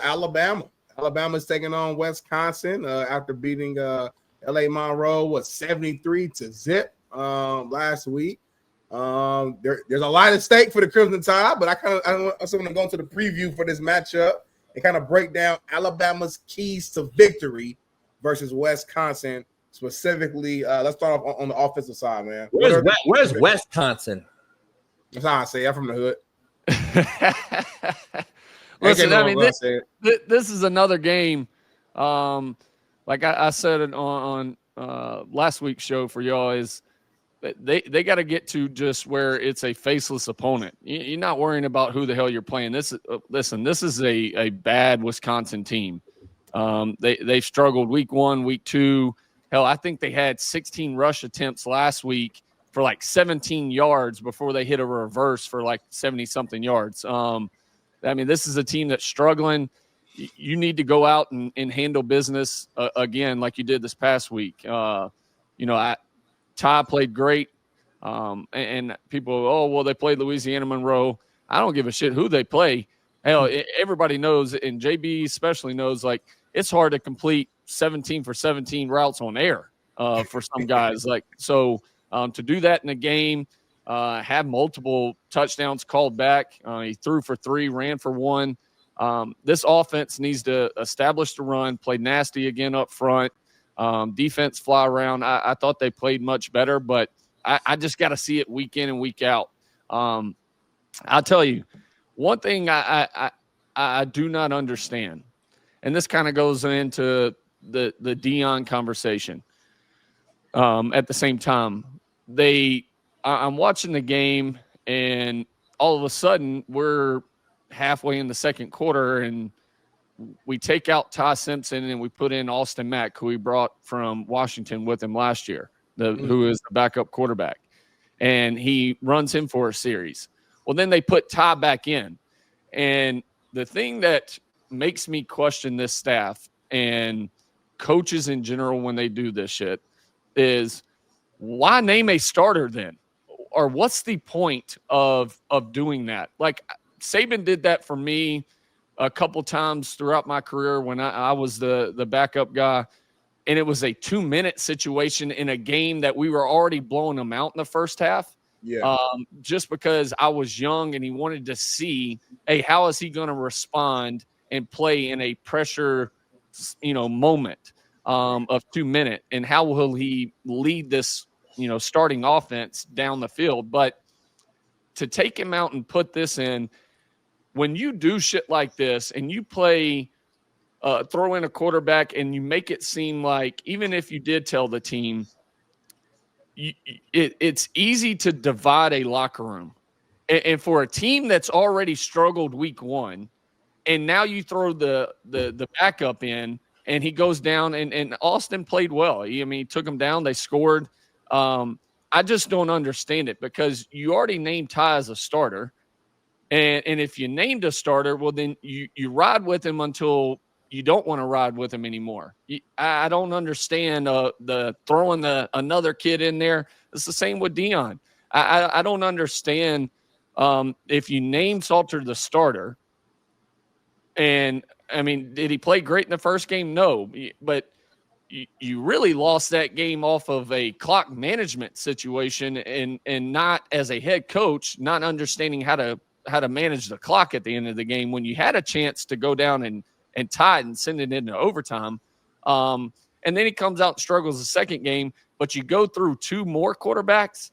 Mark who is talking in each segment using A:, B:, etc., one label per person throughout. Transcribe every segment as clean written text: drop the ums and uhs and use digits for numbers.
A: Alabama. Alabama's taking on Wisconsin after beating L.A. Monroe 73-0 last week. There's a lot at stake for the Crimson Tide, but I also want to go into the preview for this matchup and kind of break down Alabama's keys to victory versus Wisconsin. Specifically, let's start off on the offensive side, man.
B: Where's Wisconsin?
A: That's how I say it. I'm from the hood.
C: Listen, I mean, this is another game. Like I said it on last week's show for y'all, is they got to get to just where it's a faceless opponent. You're not worrying about who the hell you're playing. This is a bad Wisconsin team. They've struggled week 1, week 2. Hell, I think they had 16 rush attempts last week for like 17 yards before they hit a reverse for like 70-something yards. I mean, this is a team that's struggling. You need to go out and handle business again like you did this past week. Ty played great, and people, they played Louisiana Monroe. I don't give a shit who they play. Hell, everybody knows, and JB especially knows, like, it's hard to complete 17 for 17 routes on air for some guys. To do that in a game, have multiple touchdowns called back. He threw for 3, ran for 1. This offense needs to establish the run, play nasty again up front. Defense fly around. I thought they played much better, but I just got to see it week in and week out. I'll tell you, one thing I do not understand, and this kind of goes into the Deion conversation. At the same time, I'm watching the game, and all of a sudden we're halfway in the second quarter, and we take out Ty Simpson and we put in Austin Mack, who we brought from Washington with him last year, who is the backup quarterback, and he runs him for a series. Well, then they put Ty back in, and the thing that makes me question this staff and coaches in general when they do this shit is, why name a starter then? Or what's the point of doing that? Like, Saban did that for me a couple times throughout my career when I was the backup guy, and it was a 2-minute situation in a game that we were already blowing them out in the first half.
A: Yeah.
C: Just because I was young and he wanted to see, hey, how is he going to respond and play in a pressure, moment of 2 minutes, and how will he lead this, starting offense down the field? But to take him out and put this in, when you do shit like this and you play, throw in a quarterback and you make it seem like, even if you did tell the team, it's easy to divide a locker room. And for a team that's already struggled week 1, and now you throw the backup in, and he goes down, and Austin played well. He took him down. They scored. I just don't understand it, because you already named Ty as a starter. And if you named a starter, well, then you ride with him until you don't want to ride with him anymore. I don't understand the throwing another kid in there. It's the same with Deion. I don't understand if you name Salter the starter. And, did he play great in the first game? No. But you really lost that game off of a clock management situation and not as a head coach, not understanding how to manage the clock at the end of the game when you had a chance to go down and tie it and send it into overtime. And then he comes out and struggles the second game, but you go through 2 more quarterbacks.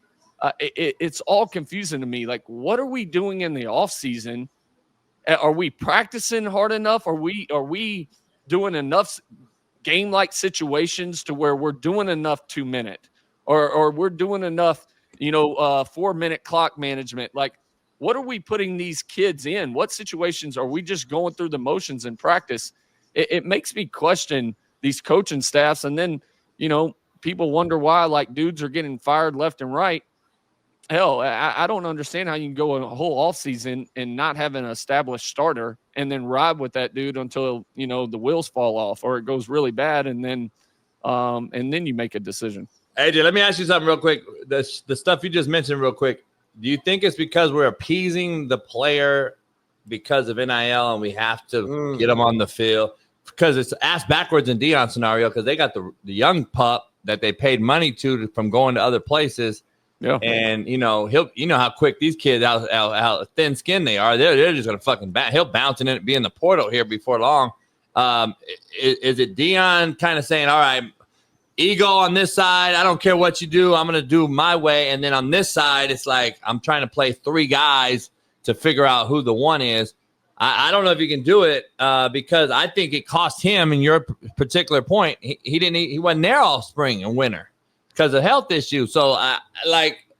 C: It's all confusing to me. Like, what are we doing in the offseason? Are we practicing hard enough? Are we doing enough game-like situations to where we're doing enough 2-minute or we're doing enough, 4-minute clock management? Like, what are we putting these kids in? What situations are we just going through the motions in practice? It makes me question these coaching staffs. And then, people wonder why, like, dudes are getting fired left and right. Hell, I don't understand how you can go a whole offseason and not have an established starter and then ride with that dude until, the wheels fall off or it goes really bad, and then you make a decision.
B: AJ, let me ask you something real quick. The stuff you just mentioned real quick, do you think it's because we're appeasing the player because of NIL, and we have to get them on the field because it's ass backwards in Deion's scenario because they got the young pup that they paid money to from going to other places. Yeah, and you know how quick these kids how thin skinned they are. They're just gonna fucking he'll bounce and be in the portal here before long. Is it Deion kind of saying, all right, ego on this side, I don't care what you do, I'm gonna do my way, and then on this side, it's like I'm trying to play three guys to figure out who the one is. I don't know if you can do it because I think it cost him. In your particular point, he wasn't there all spring and winter because of health issues. So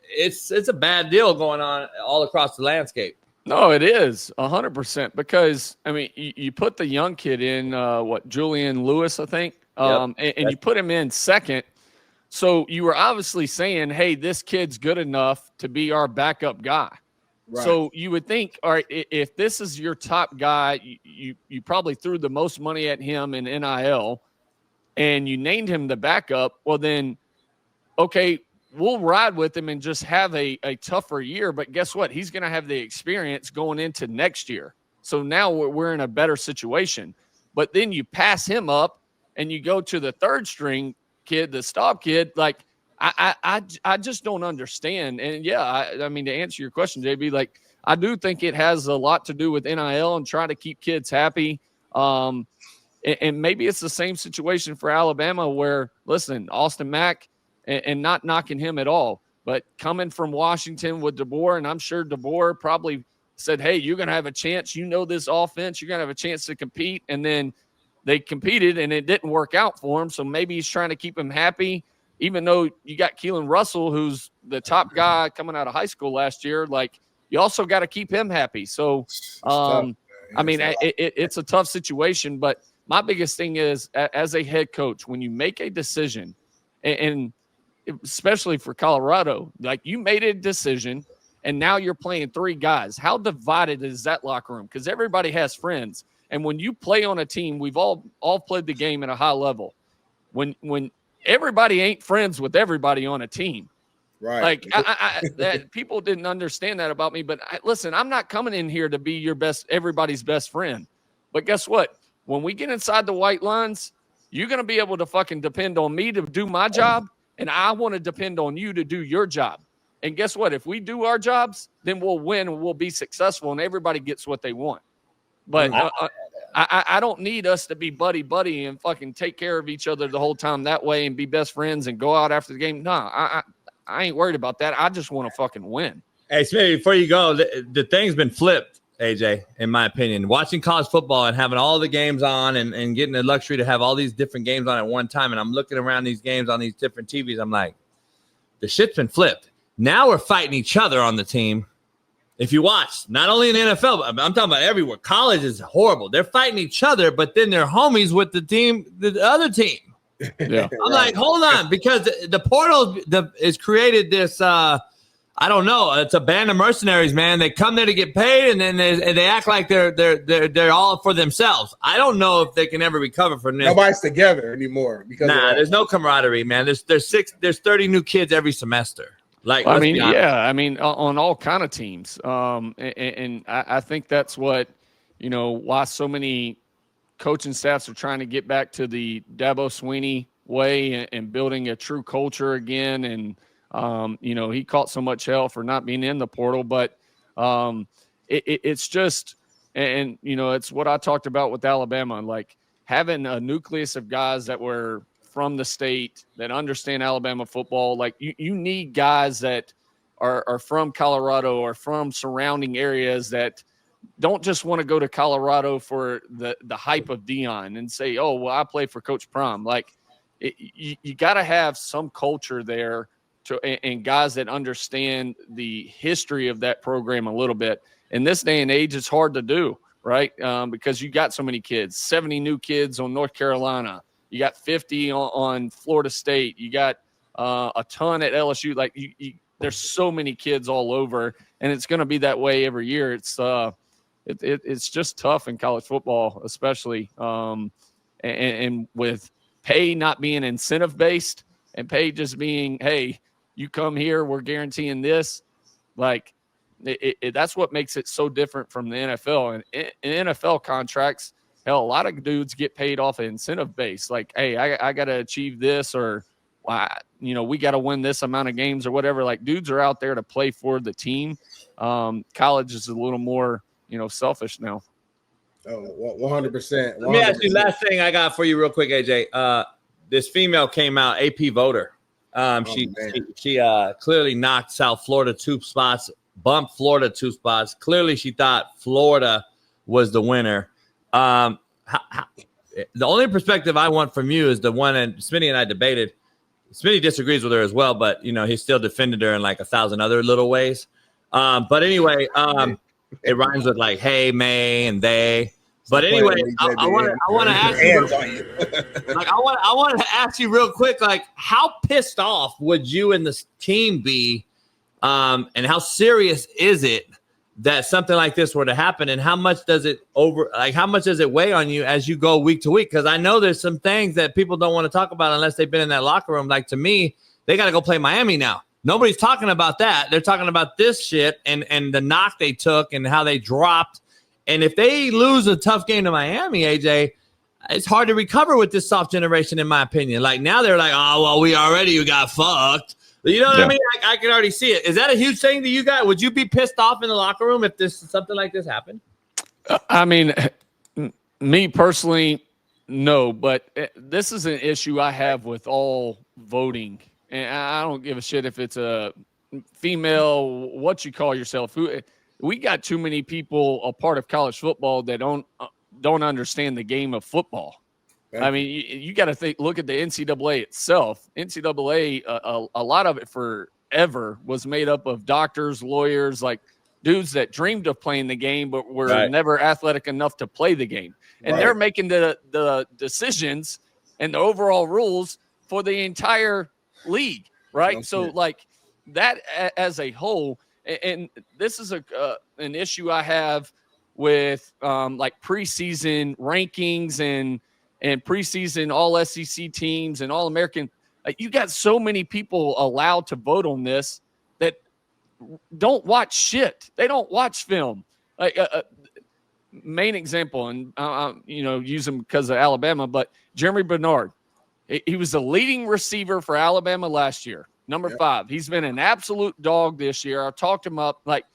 B: it's a bad deal going on all across the landscape.
C: No, it is 100% because I mean you put the young kid in Julian Lewis, I think, and you put him in second. So you were obviously saying, hey, this kid's good enough to be our backup guy. Right. So you would think, all right, if this is your top guy, you probably threw the most money at him in NIL and you named him the backup. Well, then, okay, we'll ride with him and just have a tougher year. But guess what? He's going to have the experience going into next year. So now we're in a better situation. But then you pass him up and you go to the third string kid, the stop kid, like, I just don't understand. And yeah, I mean, to answer your question, JB, like I do think it has a lot to do with NIL and trying to keep kids happy. And maybe it's the same situation for Alabama where, listen, Austin Mack and not knocking him at all, but coming from Washington with DeBoer, and I'm sure DeBoer probably said, hey, you're going to have a chance. You know this offense. You're going to have a chance to compete. And then they competed and it didn't work out for him. So maybe he's trying to keep him happy. Even though you got Keelan Russell, who's the top guy coming out of high school last year, like you also got to keep him happy. So, I mean, it's a tough situation. But my biggest thing is, as a head coach, when you make a decision, and especially for Colorado, like you made a decision, and now you're playing three guys. How divided is that locker room? Because everybody has friends, and when you play on a team, we've all played the game at a high level. When everybody ain't friends with everybody on a team. Right. Like that people didn't understand that about me, but listen, I'm not coming in here to be everybody's best friend. But guess what? When we get inside the white lines, you're going to be able to fucking depend on me to do my job. And I want to depend on you to do your job. And guess what? If we do our jobs, then we'll win and we'll be successful and everybody gets what they want. But I don't need us to be buddy and fucking take care of each other the whole time that way and be best friends and go out after the game. No, I ain't worried about that. I just want to fucking win.
B: Hey, Smitty, before you go, the thing's been flipped, AJ, in my opinion. Watching college football and having all the games on and getting the luxury to have all these different games on at one time, and I'm looking around these games on these different TVs, I'm like, the shit's been flipped. Now we're fighting each other on the team. If you watch, not only in the NFL, but I'm talking about everywhere. College is horrible. They're fighting each other, but then they're homies with the other team. Yeah. I'm like, hold on, because the portal has created this. I don't know. It's a band of mercenaries, man. They come there to get paid, and then they act like they're all for themselves. I don't know if they can ever recover from this.
A: Nobody's together anymore because
B: there's no camaraderie, man. There's 30 new kids every semester. Like,
C: I mean, on all kind of teams. And I think that's what, why so many coaching staffs are trying to get back to the Dabo Swinney way and building a true culture again. And, he caught so much hell for not being in the portal, but it's just, and it's what I talked about with Alabama, like having a nucleus of guys that were from the state that understand Alabama football. Like you need guys that are from Colorado or from surrounding areas that don't just want to go to Colorado for the hype of Deion and say, oh, well, I play for Coach Prime. Like you got to have some culture there and guys that understand the history of that program a little bit. In this day and age, it's hard to do, right? Because you got so many kids, 70 new kids on North Carolina. You got 50 on Florida State. You got a ton at LSU. Like there's so many kids all over, and it's going to be that way every year. It's just tough in college football, especially, and with pay not being incentive based and pay just being, hey, you come here, we're guaranteeing this. Like That's what makes it so different from the NFL. And in NFL contracts, hell, a lot of dudes get paid off an incentive base. Like, hey, I got to achieve this, or we got to win this amount of games or whatever. Like, dudes are out there to play for the team. College is a little more, selfish now.
A: Oh, 100%.
B: Let me ask you, last thing I got for you real quick, AJ. This female came out, AP voter. She clearly knocked South Florida 2 spots, bumped Florida 2 spots. Clearly, she thought Florida was the winner. The only perspective I want from you is the one, and Smitty and I debated. Smitty disagrees with her as well, but he still defended her in like 1,000 other little ways. But anyway, it rhymes with like "hey, May" and "they." But anyway, I want to ask you. I want to ask you real quick, like, how pissed off would you and the team be, and how serious is it that something like this were to happen, and how much does it weigh on you as you go week to week? Because I know there's some things that people don't want to talk about unless they've been in that locker room. Like, to me, they got to go play Miami now. Nobody's talking about that. They're talking about this shit and the knock they took and how they dropped. And if they lose a tough game to Miami, AJ, it's hard to recover with this soft generation, in my opinion. Like, now they're like, oh, well, we got fucked. You know what I mean? I can already see it. Is that a huge thing to you guys? Would you be pissed off in the locker room if something like this happened?
C: I mean, me personally, no. But this is an issue I have with all voting. And I don't give a shit if it's a female, what you call yourself. We got too many people a part of college football that don't understand the game of football. I mean, you got to look at the NCAA itself. NCAA, a lot of it forever was made up of doctors, lawyers, like dudes that dreamed of playing the game but were never athletic enough to play the game. And they're making the decisions and the overall rules for the entire league, right? So, like, that as a whole, and this is an issue I have with like preseason rankings and preseason all SEC teams and all American. You got so many people allowed to vote on this that don't watch shit. They don't watch film. Like main example, and use him because of Alabama, but Jeremy Bernard, he was the leading receiver for Alabama last year. Number 5. He's been an absolute dog this year. I've talked him up. Like,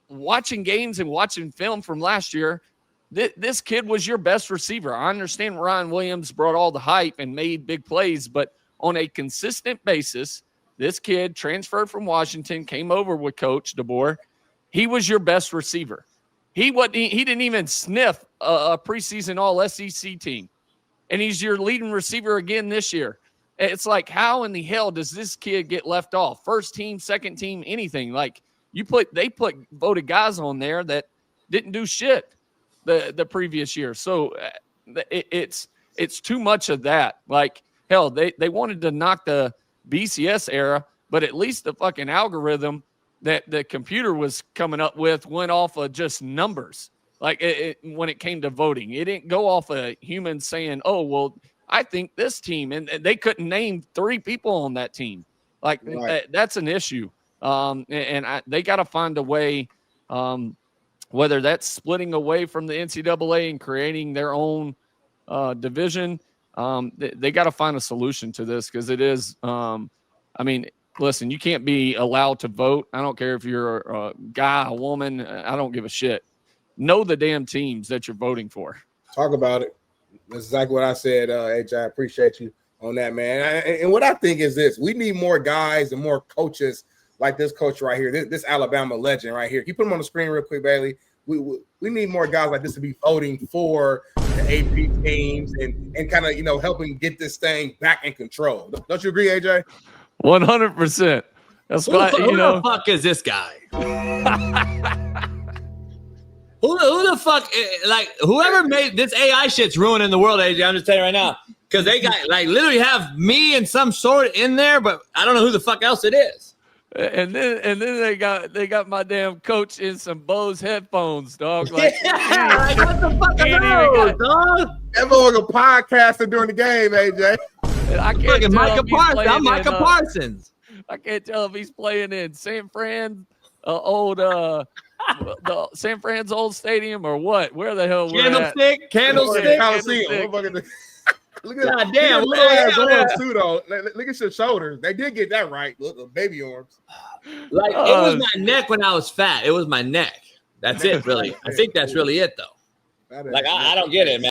C: watching games and watching film from last year, this kid was your best receiver. I understand Ryan Williams brought all the hype and made big plays, but on a consistent basis, this kid transferred from Washington, came over with Coach DeBoer. He was your best receiver. He didn't even sniff a preseason all-SEC team, and he's your leading receiver again this year. It's like, how in the hell does this kid get left off? First team, second team, anything. Like, they voted guys on there that didn't do shit the previous year. So it's too much of that. Like, hell, they wanted to knock the BCS era, but at least the fucking algorithm that the computer was coming up with went off of just numbers. Like, when it came to voting, it didn't go off of humans saying, oh, well, I think this team, and they couldn't name 3 people on that team. Like, that's an issue. They got to find a way, whether that's splitting away from the NCAA and creating their own division. They got to find a solution to this, because it is, listen, you can't be allowed to vote. I don't care if you're a guy, a woman. I don't give a shit. Know the damn teams that you're voting for.
A: Talk about it. That's exactly what I said, AJ. I appreciate you on that, man. And what I think is this: we need more guys and more coaches like this coach right here, this Alabama legend right here. Can you put him on the screen real quick, Bailey? We need more guys like this to be voting for the AP teams and kind of, helping get this thing back in control. Don't you agree, AJ?
C: 100%. That's why,
B: who the fuck is this guy? Who the fuck, like, whoever made this AI shit's ruining the world, AJ. I'm just telling you right now, because they got, like, literally have me and some sort in there, but I don't know who the fuck else it is.
C: And then they got my damn coach in some Bose headphones, dog. Like,
B: like, what the fuck are those, dog?
A: That boy was a podcaster during the game, AJ.
C: I can't tell
B: I'm Micah Parsons.
C: I can't tell if he's playing in San Fran, old the San Fran's old stadium or what? Where the hell we're at?
B: Candlestick.
A: Look at
B: God damn,
A: little ass arms too, though. Look at your shoulders. They did get that right. Look, baby arms.
B: Like it was my neck when I was fat. It was my neck. That's it, really. I think that's really it, though. Like I don't get it, man.